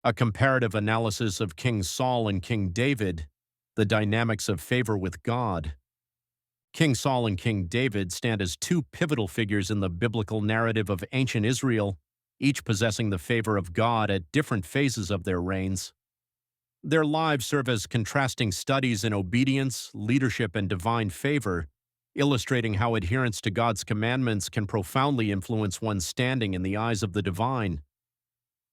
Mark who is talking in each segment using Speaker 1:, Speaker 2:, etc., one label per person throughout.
Speaker 1: A comparative analysis of King Saul and King David, the dynamics of favor with God. King Saul and King David stand as two pivotal figures in the biblical narrative of ancient Israel, each possessing the favor of God at different phases of their reigns. Their lives serve as contrasting studies in obedience, leadership, and divine favor, illustrating how adherence to God's commandments can profoundly influence one's standing in the eyes of the divine.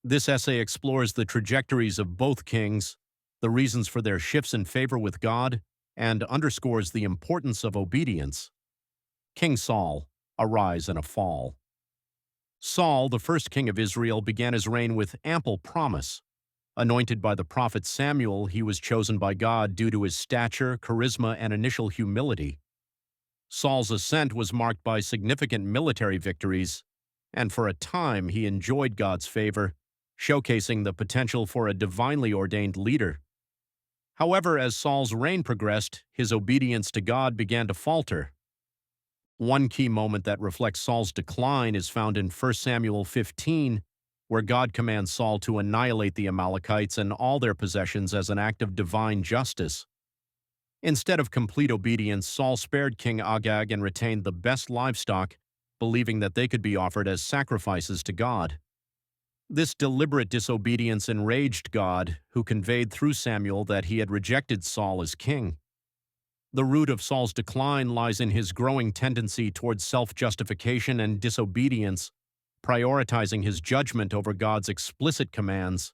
Speaker 1: This essay explores the trajectories of both kings, the reasons for their shifts in favor with God, and underscores the importance of obedience. King Saul, a rise and a fall. Saul, the first king of Israel, began his reign with ample promise. Anointed by the prophet Samuel, he was chosen by God due to his stature, charisma, and initial humility. Saul's ascent was marked by significant military victories, and for a time he enjoyed God's favor, showcasing the potential for a divinely ordained leader. However, as Saul's reign progressed, his obedience to God began to falter. One key moment that reflects Saul's decline is found in 1 Samuel 15, where God commands Saul to annihilate the Amalekites and all their possessions as an act of divine justice. Instead of complete obedience, Saul spared King Agag and retained the best livestock, believing that they could be offered as sacrifices to God. This deliberate disobedience enraged God, who conveyed through Samuel that he had rejected Saul as king. The root of Saul's decline lies in his growing tendency towards self-justification and disobedience, prioritizing his judgment over God's explicit commands.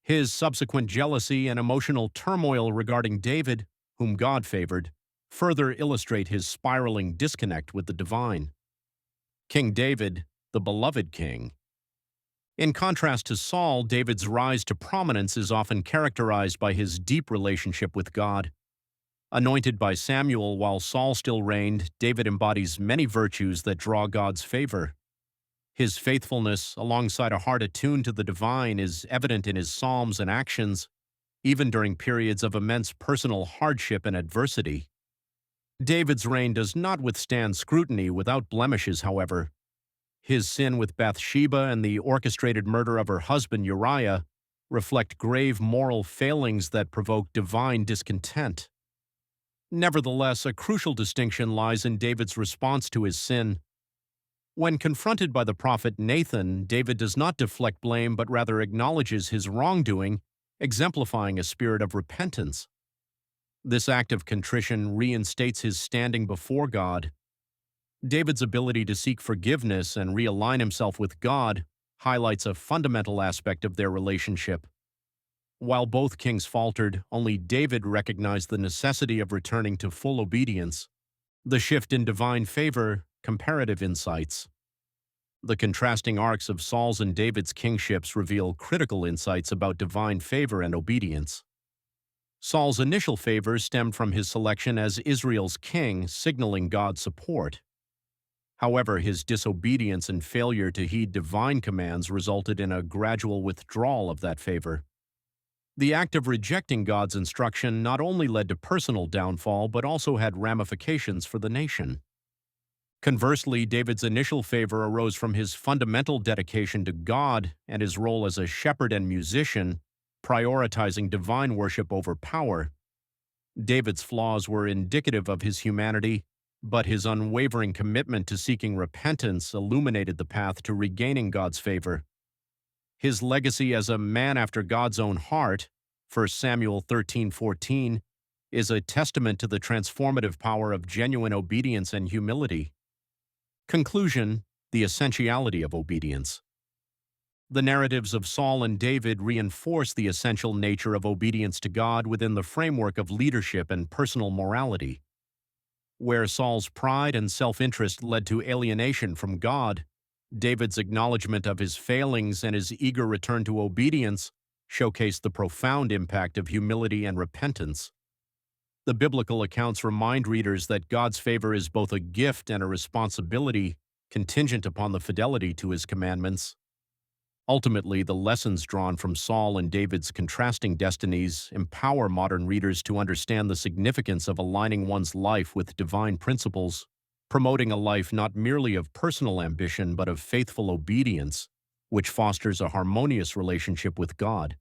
Speaker 1: His subsequent jealousy and emotional turmoil regarding David, whom God favored, further illustrate his spiraling disconnect with the divine. King David, the beloved king. In contrast to Saul, David's rise to prominence is often characterized by his deep relationship with God. Anointed by Samuel while Saul still reigned, David embodies many virtues that draw God's favor. His faithfulness, alongside a heart attuned to the divine, is evident in his psalms and actions, even during periods of immense personal hardship and adversity. David's reign does not withstand scrutiny without blemishes, however. His sin with Bathsheba and the orchestrated murder of her husband Uriah reflect grave moral failings that provoke divine discontent. Nevertheless, a crucial distinction lies in David's response to his sin. When confronted by the prophet Nathan, David does not deflect blame but rather acknowledges his wrongdoing, exemplifying a spirit of repentance. This act of contrition reinstates his standing before God. David's ability to seek forgiveness and realign himself with God highlights a fundamental aspect of their relationship. While both kings faltered, only David recognized the necessity of returning to full obedience. The shift in divine favor, comparative insights. The contrasting arcs of Saul's and David's kingships reveal critical insights about divine favor and obedience. Saul's initial favor stemmed from his selection as Israel's king, signaling God's support. However, his disobedience and failure to heed divine commands resulted in a gradual withdrawal of that favor. The act of rejecting God's instruction not only led to personal downfall but also had ramifications for the nation. Conversely, David's initial favor arose from his fundamental dedication to God and his role as a shepherd and musician, prioritizing divine worship over power. David's flaws were indicative of his humanity, but his unwavering commitment to seeking repentance illuminated the path to regaining God's favor. His legacy as a man after God's own heart, 1 Samuel 13:14, is a testament to the transformative power of genuine obedience and humility. Conclusion: the essentiality of obedience. The narratives of Saul and David reinforce the essential nature of obedience to God within the framework of leadership and personal morality. Where Saul's pride and self-interest led to alienation from God, David's acknowledgement of his failings and his eager return to obedience showcased the profound impact of humility and repentance. The biblical accounts remind readers that God's favor is both a gift and a responsibility contingent upon the fidelity to his commandments. Ultimately, the lessons drawn from Saul and David's contrasting destinies empower modern readers to understand the significance of aligning one's life with divine principles, promoting a life not merely of personal ambition but of faithful obedience. which fosters a harmonious relationship with God.